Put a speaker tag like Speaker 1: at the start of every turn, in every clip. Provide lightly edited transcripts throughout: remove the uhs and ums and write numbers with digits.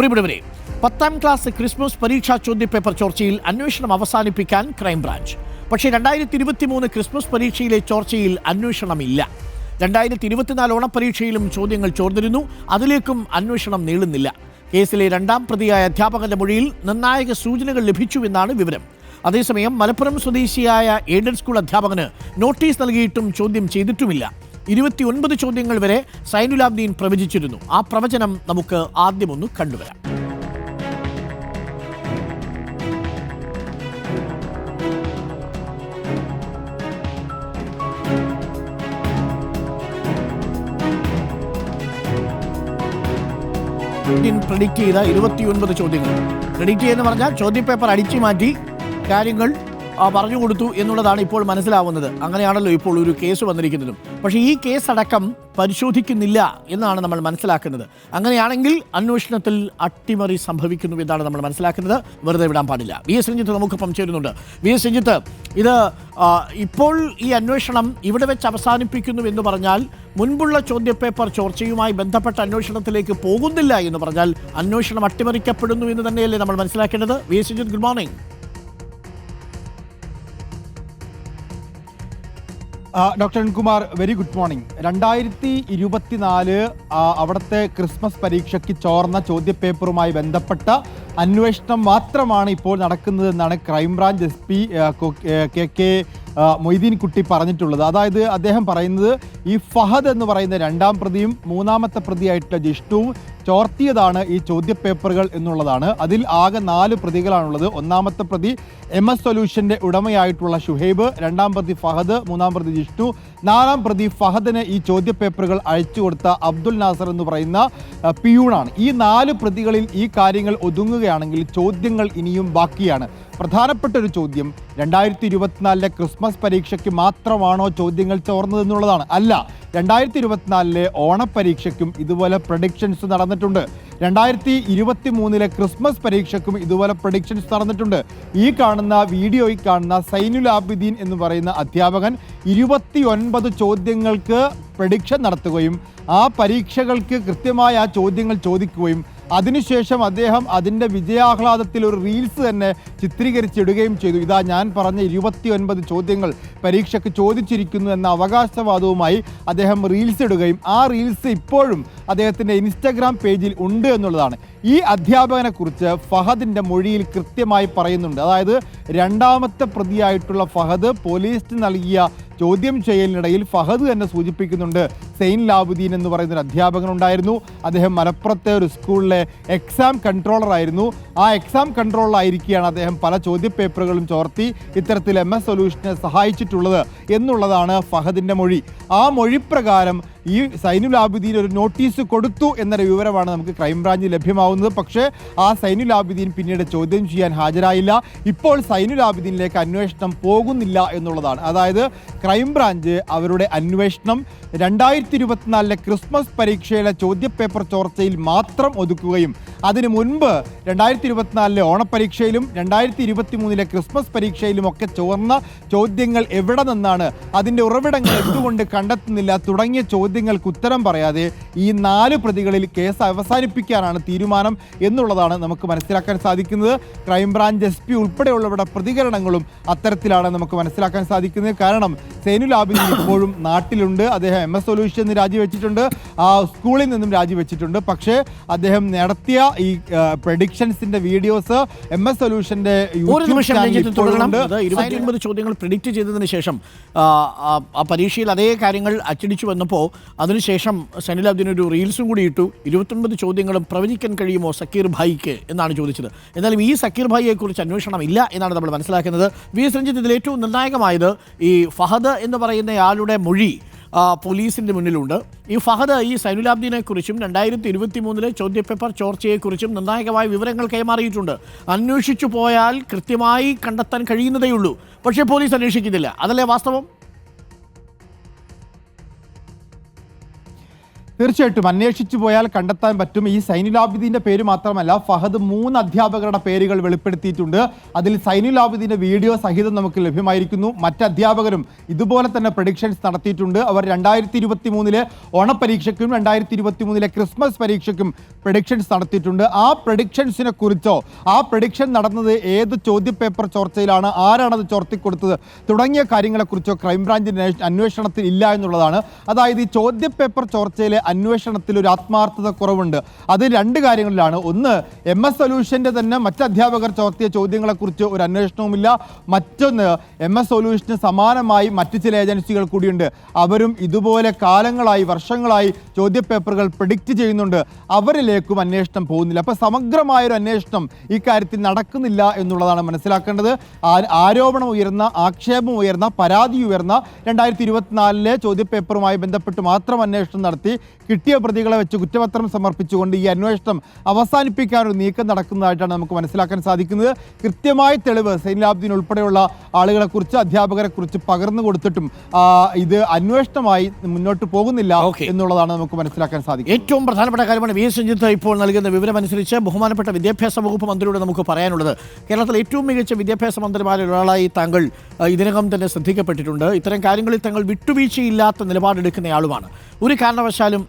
Speaker 1: പ്രിയപ്പെട്ടവരെ, 10ാം class Christmas പരീക്ഷാ ചോദ്യപേപ്പർ ചോർച്ചയിൽ അന്വേഷണം അവസാനിപ്പിക്കാൻ ക്രൈംബ്രാഞ്ച്. പക്ഷേ 2023 ക്രിസ്മസ് പരീക്ഷയിലെ ചോർച്ചയിൽ അന്വേഷണമില്ല. 2024 ഓണപ്പരീക്ഷയിലും ചോദ്യങ്ങൾ ചോർന്നിരുന്നു. അതിലേക്കും അന്വേഷണം നീളുന്നില്ല. കേസിലെ 2ാം പ്രതിയായ അധ്യാപകന്റെ മൊഴിയിൽ നിർണായക സൂചനകൾ ലഭിച്ചുവെന്നാണ് വിവരം. അതേസമയം മലപ്പുറം സ്വദേശിയായ എയ്ഡഡ് സ്കൂൾ അധ്യാപകന് നോട്ടീസ് നൽകിയിട്ടും ചോദ്യം ചെയ്തിട്ടുമില്ല. 29 ചോദ്യങ്ങൾ വരെ സൈനുലാബ്ദീൻ പ്രവചിച്ചിരുന്നു. ആ പ്രവചനം നമുക്ക് ആദ്യമൊന്ന് കണ്ടുവരാം. പ്രെഡിക്റ്റ് ചെയ്ത 29 ചോദ്യങ്ങൾ. പ്രെഡിക്റ്റ് ചെയ്യുന്ന പറഞ്ഞാൽ ചോദ്യപേപ്പർ അടിച്ചു മാറ്റി കാര്യങ്ങൾ പറഞ്ഞു കൊടുത്തു എന്നുള്ളതാണ് ഇപ്പോൾ മനസ്സിലാവുന്നത്. അങ്ങനെയാണല്ലോ ഇപ്പോൾ ഒരു കേസ് വന്നിരിക്കുന്നതും. പക്ഷേ ഈ കേസ് അടക്കം പരിശോധിക്കുന്നില്ല എന്നാണ് നമ്മൾ മനസ്സിലാക്കുന്നത്. അങ്ങനെയാണെങ്കിൽ അന്വേഷണത്തിൽ അട്ടിമറി സംഭവിക്കുന്നു എന്നാണ് നമ്മൾ മനസ്സിലാക്കുന്നത്. വെറുതെ വിടാൻ പാടില്ല. വി എസ് രഞ്ജിത്ത് നമുക്കൊപ്പം ചേരുന്നുണ്ട്. വി എസ് രഞ്ജിത്ത്, ഇത് ഇപ്പോൾ ഈ അന്വേഷണം ഇവിടെ വെച്ച് അവസാനിപ്പിക്കുന്നു എന്ന് പറഞ്ഞാൽ മുൻപുള്ള ചോദ്യപേപ്പർ ചോർച്ചയുമായി ബന്ധപ്പെട്ട അന്വേഷണത്തിലേക്ക് പോകുന്നില്ല എന്ന് പറഞ്ഞാൽ അന്വേഷണം അട്ടിമറിക്കപ്പെടുന്നു എന്ന് തന്നെയല്ലേ നമ്മൾ മനസ്സിലാക്കേണ്ടത്? V S Ranjith, good morning.
Speaker 2: Doctor Arunkumar, very good morning. 2024 അവിടുത്തെ ക്രിസ്മസ് പരീക്ഷയ്ക്ക് ചോർന്ന ചോദ്യപേപ്പറുമായി ബന്ധപ്പെട്ട അന്വേഷണം മാത്രമാണ് ഇപ്പോൾ നടക്കുന്നതെന്നാണ് ക്രൈംബ്രാഞ്ച് SP KK മൊയ്തീൻ കുട്ടി പറഞ്ഞിട്ടുള്ളത്. അതായത് അദ്ദേഹം പറയുന്നത് ഈ ഫഹദ് എന്ന് പറയുന്ന 2ാം പ്രതിയും 3ാമത്തെ പ്രതിയായിട്ടുള്ള ജിഷ്ണുവും ചോർത്തിയതാണ് ഈ ചോദ്യപേപ്പറുകൾ എന്നുള്ളതാണ്. അതിൽ ആകെ 4 പ്രതികളാണുള്ളത്. 1ാമത്തെ പ്രതി MS സൊല്യൂഷന്റെ ഉടമയായിട്ടുള്ള ഷുഹൈബ്, 2ാം പ്രതി ഫഹദ്, 3ാം പ്രതി ജിഷ്ണു, 4ാം പ്രതി ഫഹദിന് ഈ ചോദ്യപേപ്പറുകൾ അയച്ചു കൊടുത്ത അബ്ദുൽ നാസർ എന്ന് പറയുന്ന പിയൂണാണ്. ഈ 4 പ്രതികളിൽ ഈ കാര്യങ്ങൾ ഒതുങ്ങുകയാണെങ്കിൽ ചോദ്യങ്ങൾ ഇനിയും ബാക്കിയാണ്. പ്രധാനപ്പെട്ട ഒരു ചോദ്യം, 2024 ക്രിസ്മസ് പരീക്ഷയ്ക്ക് മാത്രമാണോ ചോദ്യങ്ങൾ ചോർന്നതെന്നുള്ളതാണ്. അല്ല, 2024 ഓണപ്പരീക്ഷയ്ക്കും ഇതുപോലെ പ്രഡിക്ഷൻസ് നടന്നിട്ടുണ്ട്. 2023 ക്രിസ്മസ് പരീക്ഷയ്ക്കും ഇതുപോലെ പ്രഡിക്ഷൻസ് നടന്നിട്ടുണ്ട്. ഈ കാണുന്ന വീഡിയോയിൽ കാണുന്ന സൈനുൽ ആബിദീൻ എന്ന് പറയുന്ന അധ്യാപകൻ 29 ചോദ്യങ്ങൾക്ക് പ്രഡിക്ഷൻ നടത്തുകയും ആ പരീക്ഷകൾക്ക് കൃത്യമായ ആ ചോദ്യങ്ങൾ ചോദിക്കുകയും അതിനുശേഷം അദ്ദേഹം അതിൻ്റെ വിജയാഹ്ലാദത്തിൽ ഒരു റീൽസ് തന്നെ ചിത്രീകരിച്ചിടുകയും ചെയ്തു. ഇതാ ഞാൻ പറഞ്ഞ 29 ചോദ്യങ്ങൾ പരീക്ഷയ്ക്ക് ചോദിച്ചിരിക്കുന്നു എന്ന അവകാശവാദവുമായി അദ്ദേഹം റീൽസ് ഇടുകയും ആ റീൽസ് ഇപ്പോഴും അദ്ദേഹത്തിൻ്റെ ഇൻസ്റ്റഗ്രാം പേജിൽ ഉണ്ട് എന്നുള്ളതാണ്. ഈ അധ്യാപകനെ കുറിച്ച് ഫഹദിൻ്റെ മൊഴിയിൽ കൃത്യമായി പറയുന്നുണ്ട്. അതായത് 2ാമത്തെ പ്രതിയായിട്ടുള്ള ഫഹദ് പോലീസിന് നൽകിയ ചോദ്യം ചെയ്യലിനിടയിൽ ഫഹദ് തന്നെ സൂചിപ്പിക്കുന്നുണ്ട്, സൈൻ ലാബുദ്ദീൻ എന്ന് പറയുന്ന ഒരു അധ്യാപകൻ ഉണ്ടായിരുന്നു. അദ്ദേഹം മലപ്പുറത്തെ ഒരു സ്കൂളിലെ എക്സാം കൺട്രോളർ ആയിരുന്നു. ആ എക്സാം കൺട്രോളറായിരിക്കുകയാണ് അദ്ദേഹം പല ചോദ്യപേപ്പറുകളും ചോർത്തി ഇത്തരത്തിൽ MS സൊല്യൂഷനെ സഹായിച്ചിട്ടുള്ളത് എന്നുള്ളതാണ് ഫഹദിൻ്റെ മൊഴി. ആ മൊഴിപ്രകാരം ഈ സൈനുൽ ആബിദീൻ ഒരു നോട്ടീസ് കൊടുത്തു എന്നൊരു വിവരമാണ് നമുക്ക് ക്രൈംബ്രാഞ്ചിൽ ലഭ്യമാവുന്നത്. പക്ഷേ ആ സൈനുൽ ആബിദീൻ പിന്നീട് ചോദ്യം ചെയ്യാൻ ഹാജരായില്ല. ഇപ്പോൾ സൈനുൽ ആബിദീനിലേക്ക് അന്വേഷണം പോകുന്നില്ല എന്നുള്ളതാണ്. അതായത് ക്രൈംബ്രാഞ്ച് അവരുടെ അന്വേഷണം 2024 ക്രിസ്മസ് പരീക്ഷയിലെ ചോദ്യപേപ്പർ ചോർച്ചയിൽ മാത്രം ഒതുക്കുകയും അതിനു മുൻപ് 2024 ഓണപ്പരീക്ഷയിലും 2023 ക്രിസ്മസ് പരീക്ഷയിലും ഒക്കെ ചോർന്ന ചോദ്യങ്ങൾ എവിടെ നിന്നാണ്, അതിൻ്റെ ഉറവിടങ്ങൾ എന്തുകൊണ്ട് കണ്ടെത്തുന്നില്ല തുടങ്ങിയ ചോദ്യങ്ങൾക്ക് ഉത്തരം പറയാതെ ഈ 4 പ്രതികളിൽ കേസ് അവസാനിപ്പിക്കാനാണ് തീരുമാനം എന്നുള്ളതാണ് നമുക്ക് മനസ്സിലാക്കാൻ സാധിക്കുന്നത്. ക്രൈംബ്രാഞ്ച് SP ഉൾപ്പെടെയുള്ളവരുടെ പ്രതികരണങ്ങളും അത്തരത്തിലാണ് നമുക്ക് മനസ്സിലാക്കാൻ സാധിക്കുന്നത്. കാരണം സൈനുൽ ആബിദീൻ ഇപ്പോഴും നാട്ടിലുണ്ട്. അദ്ദേഹം MS സൊല്യൂഷൻ രാജിവെച്ചിട്ടുണ്ട്, ആ സ്കൂളിൽ നിന്നും രാജിവെച്ചിട്ടുണ്ട്. പക്ഷേ അദ്ദേഹം നടത്തിയ ഈ പ്രഡിക്ഷൻസിന്റെ വീഡിയോസ് MS സൊല്യൂഷന്റെ യൂട്യൂബ് ചാനലിൽ
Speaker 1: 29 ചോദ്യങ്ങൾ പ്രെഡിക്റ്റ് ചെയ്തതിന് ശേഷം ആ പരീക്ഷയിൽ അതേ കാര്യങ്ങൾ അച്ചടിച്ചു വന്നപ്പോൾ അതിനുശേഷം സൈനുൽ ആബിദീൻ ഒരു റീൽസും കൂടി ഇട്ടു. 29 ചോദ്യങ്ങളും പ്രവചിക്കാൻ കഴിയുമോ സക്കീർ ഭായിക്ക് എന്നാണ് ചോദിച്ചത്. എന്നാലും ഈ സക്കീർ ഭായിയെ കുറിച്ച് അന്വേഷണം ഇല്ല എന്നാണ് നമ്മൾ മനസ്സിലാക്കുന്നത്. വി എസ് രഞ്ജിത്ത്, ഇതിൽ ഏറ്റവും നിർണായകമായത് ഈ ഫഹദ് എന്ന് പറയുന്ന ആളുടെ മൊഴി പോലീസിൻ്റെ മുന്നിലുണ്ട്. ഈ ഫഹദ് ഈ സൈനുൽ ആബിദീനെ കുറിച്ചും 2023 ചോദ്യപേപ്പർ ചോർച്ചയെക്കുറിച്ചും നിർണായകമായ വിവരങ്ങൾ കൈമാറിയിട്ടുണ്ട്. അന്വേഷിച്ചു പോയാൽ കൃത്യമായി കണ്ടെത്താൻ കഴിയുന്നതേയുള്ളൂ. പക്ഷേ പോലീസ് അന്വേഷിക്കുന്നില്ല. അതല്ലേ വാസ്തവം?
Speaker 2: തീർച്ചയായിട്ടും അന്വേഷിച്ചു പോയാൽ കണ്ടെത്താൻ പറ്റും. ഈ സൈനുൽ ആബിദീന്റെ പേര് മാത്രമല്ല, ഫഹദ് 3 അധ്യാപകരുടെ പേരുകൾ വെളിപ്പെടുത്തിയിട്ടുണ്ട്. അതിൽ സൈനുൽ ആബിദീന്റെ വീഡിയോ സഹിതം നമുക്ക് ലഭ്യമായിരിക്കുന്നു. മറ്റ് അധ്യാപകരും ഇതുപോലെ തന്നെ പ്രഡിക്ഷൻസ് നടത്തിയിട്ടുണ്ട്. അവർ 2023 ഓണപരീക്ഷയ്ക്കും 2023 ക്രിസ്മസ് പരീക്ഷയ്ക്കും പ്രഡിക്ഷൻസ് നടത്തിയിട്ടുണ്ട്. ആ പ്രഡിക്ഷൻസിനെ കുറിച്ചോ ആ പ്രഡിക്ഷൻ നടന്നത് ഏത് ചോദ്യപേപ്പർ ചോർച്ചയിലാണ്, ആരാണത് ചോർത്തിക്കൊടുത്തത് തുടങ്ങിയ കാര്യങ്ങളെക്കുറിച്ചോ ക്രൈംബ്രാഞ്ചിന്റെ അന്വേഷണത്തിൽ ഇല്ല എന്നുള്ളതാണ്. അതായത് ഈ ചോദ്യപേപ്പർ ചോർച്ചയിലെ അന്വേഷണത്തിൽ ഒരു ആത്മാർത്ഥത കുറവുണ്ട്. അത് 2 കാര്യങ്ങളിലാണ്. ഒന്ന്, MS സൊല്യൂഷന്റെ തന്നെ മറ്റ് അധ്യാപകർ ചോർത്തിയ ചോദ്യങ്ങളെക്കുറിച്ച് ഒരു അന്വേഷണവുമില്ല. മറ്റൊന്ന്, MS സൊല്യൂഷന് സമാനമായി മറ്റു ചില ഏജൻസികൾ കൂടിയുണ്ട്. അവരും ഇതുപോലെ കാലങ്ങളായി, വർഷങ്ങളായി ചോദ്യപേപ്പറുകൾ പ്രെഡിക്റ്റ് ചെയ്യുന്നുണ്ട്. അവരിലേക്കും അന്വേഷണം പോകുന്നില്ല. അപ്പോൾ സമഗ്രമായൊരു അന്വേഷണം ഈ കാര്യത്തിൽ നടക്കുന്നില്ല എന്നുള്ളതാണ് മനസ്സിലാക്കേണ്ടത്. ആരോപണം ഉയർന്ന, ആക്ഷേപം ഉയർന്ന, പരാതി ഉയർന്ന 2024 ചോദ്യപേപ്പറുമായി ബന്ധപ്പെട്ട് മാത്രം അന്വേഷണം നടത്തി കിട്ടിയ പ്രതികളെ വെച്ച് കുറ്റപത്രം സമർപ്പിച്ചുകൊണ്ട് ഈ അന്വേഷണം അവസാനിപ്പിക്കാനൊരു നീക്കം നടക്കുന്നതായിട്ടാണ് നമുക്ക് മനസ്സിലാക്കാൻ സാധിക്കുന്നത്. കൃത്യമായ തെളിവ് സൈനുൽ ആബിദീൻ ഉൾപ്പെടെയുള്ള ആളുകളെക്കുറിച്ച്, അധ്യാപകരെക്കുറിച്ച് പകർന്നു കൊടുത്തിട്ടും ഇത് അന്വേഷണമായി മുന്നോട്ട് പോകുന്നില്ല എന്നുള്ളതാണ് നമുക്ക് മനസ്സിലാക്കാൻ സാധിക്കുന്നത്.
Speaker 1: ഏറ്റവും പ്രധാനപ്പെട്ട കാര്യമാണ് വി എസ് രഞ്ജിത്ത് ഇപ്പോൾ നൽകുന്ന വിവരമനുസരിച്ച് ബഹുമാനപ്പെട്ട വിദ്യാഭ്യാസ വകുപ്പ് മന്ത്രിയോട് നമുക്ക് പറയാനുള്ളത്. കേരളത്തിലെ ഏറ്റവും മികച്ച വിദ്യാഭ്യാസ മന്ത്രിമാരിൽ ഒരാളായി താങ്കൾ ഇതിനകം തന്നെ ശ്രദ്ധിക്കപ്പെട്ടിട്ടുണ്ട്. ഇത്തരം കാര്യങ്ങളിൽ തങ്ങൾ വിട്ടുവീഴ്ചയില്ലാത്ത നിലപാടെടുക്കുന്നയാളുമാണ്. ഒരു കാരണവശാലും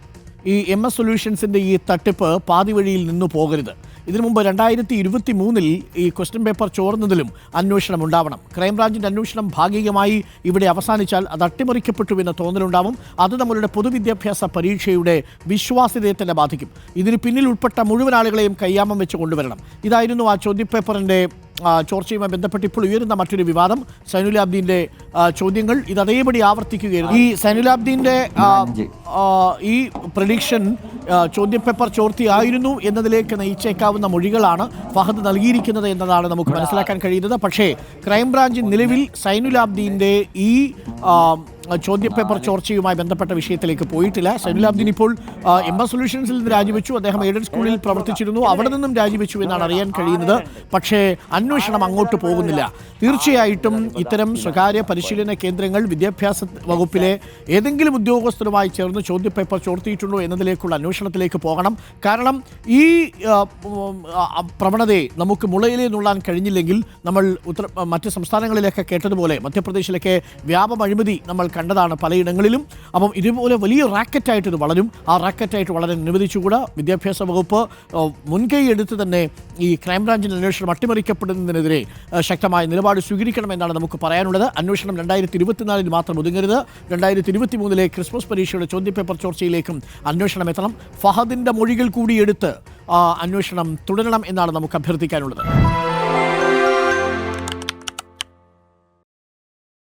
Speaker 1: ഈ MS സൊല്യൂഷൻസിൻ്റെ ഈ തട്ടിപ്പ് പാതി വഴിയിൽ നിന്നു പോകരുത്. ഇതിനു മുമ്പ് 2023 ഈ ക്വസ്റ്റ്യൻ പേപ്പർ ചോർന്നതിലും അന്വേഷണം ഉണ്ടാവണം. ക്രൈംബ്രാഞ്ചിൻ്റെ അന്വേഷണം ഭാഗികമായി ഇവിടെ അവസാനിച്ചാൽ അത് അട്ടിമറിക്കപ്പെട്ടു എന്ന തോന്നലുണ്ടാവും. അത് നമ്മളുടെ പൊതുവിദ്യാഭ്യാസ പരീക്ഷയുടെ വിശ്വാസ്യതയെ തന്നെ ബാധിക്കും. ഇതിന് പിന്നിൽ ഉൾപ്പെട്ട മുഴുവൻ ആളുകളെയും കയ്യാമം വെച്ച് കൊണ്ടുവരണം. ഇതായിരുന്നു ആ ചോദ്യപേപ്പറിൻ്റെ ചോർച്ചയുമായി ബന്ധപ്പെട്ട് ഇപ്പോൾ ഉയരുന്ന മറ്റൊരു വിവാദം. സൈനുൽ ആബിദീന്റെ ചോദ്യങ്ങൾ ഇത് അതേപടി ആവർത്തിക്കുകയായിരുന്നു. ഈ സൈനുൽ ആബിദീന്റെ ഈ പ്രഡിക്ഷൻ ചോദ്യപേപ്പർ ചോർത്തിയായിരുന്നു എന്നതിലേക്ക് നയിച്ചേക്കാവുന്ന മൊഴികളാണ് ഫഹദ് നൽകിയിരിക്കുന്നത് എന്നതാണ് നമുക്ക് മനസ്സിലാക്കാൻ കഴിയുന്നത്. പക്ഷേ ക്രൈംബ്രാഞ്ച് നിലവിൽ സൈനുൽ ആബിദീന്റെ ഈ ചോദ്യപേപ്പർ ചോർച്ചയുമായി ബന്ധപ്പെട്ട വിഷയത്തിലേക്ക് പോയിട്ടില്ല. സൈനുൽ ആബിദീൻ ഇപ്പോൾ MS സൊല്യൂഷൻസിൽ നിന്ന് രാജിവെച്ചു. അദ്ദേഹം എയ്ഡഡ് സ്കൂളിൽ പ്രവർത്തിച്ചിരുന്നു. അവിടെ നിന്നും രാജിവെച്ചു എന്നാണ് അറിയാൻ കഴിയുന്നത്. പക്ഷേ അന്വേഷണം അങ്ങോട്ട് പോകുന്നില്ല. തീർച്ചയായിട്ടും ഇത്തരം സ്വകാര്യ പരിശീലന കേന്ദ്രങ്ങൾ വിദ്യാഭ്യാസ വകുപ്പിലെ ഏതെങ്കിലും ഉദ്യോഗസ്ഥരുമായി ചേർന്ന് ചോദ്യപേപ്പർ ചോർത്തിയിട്ടുണ്ടോ എന്നതിലേക്കുള്ള അന്വേഷണത്തിലേക്ക് പോകണം. കാരണം ഈ പ്രവണതയെ നമുക്ക് മുളയിലേ നുള്ളാൻ കഴിഞ്ഞില്ലെങ്കിൽ നമ്മൾ മറ്റ് സംസ്ഥാനങ്ങളിലൊക്കെ കേട്ടതുപോലെ മധ്യപ്രദേശിലൊക്കെ വ്യാപക അഴിമതി നമ്മൾ കണ്ടതാണ് പലയിടങ്ങളിലും. അപ്പം ഇതുപോലെ വലിയ റാക്കറ്റായിട്ട് ഇത് വളരും. ആ റാക്കറ്റായിട്ട് വളരെ അനുവദിച്ചുകൂടാ. വിദ്യാഭ്യാസ വകുപ്പ് മുൻകൈ എടുത്ത് തന്നെ ഈ ക്രൈംബ്രാഞ്ചിൻ്റെ അന്വേഷണം അട്ടിമറിക്കപ്പെടുന്നതിനെതിരെ ശക്തമായ നിലപാട് സ്വീകരിക്കണമെന്നാണ് നമുക്ക് പറയാനുള്ളത്. അന്വേഷണം 2024 മാത്രം ഒതുങ്ങരുത്. 2023 ക്രിസ്മസ് പരീക്ഷയുടെ ചോദ്യപേപ്പർ ചോർച്ചയിലേക്കും അന്വേഷണം എത്തണം. ഫഹദിൻ്റെ മൊഴികൾ കൂടി എടുത്ത് അന്വേഷണം തുടരണം എന്നാണ് നമുക്ക് അഭ്യർത്ഥിക്കാനുള്ളത്.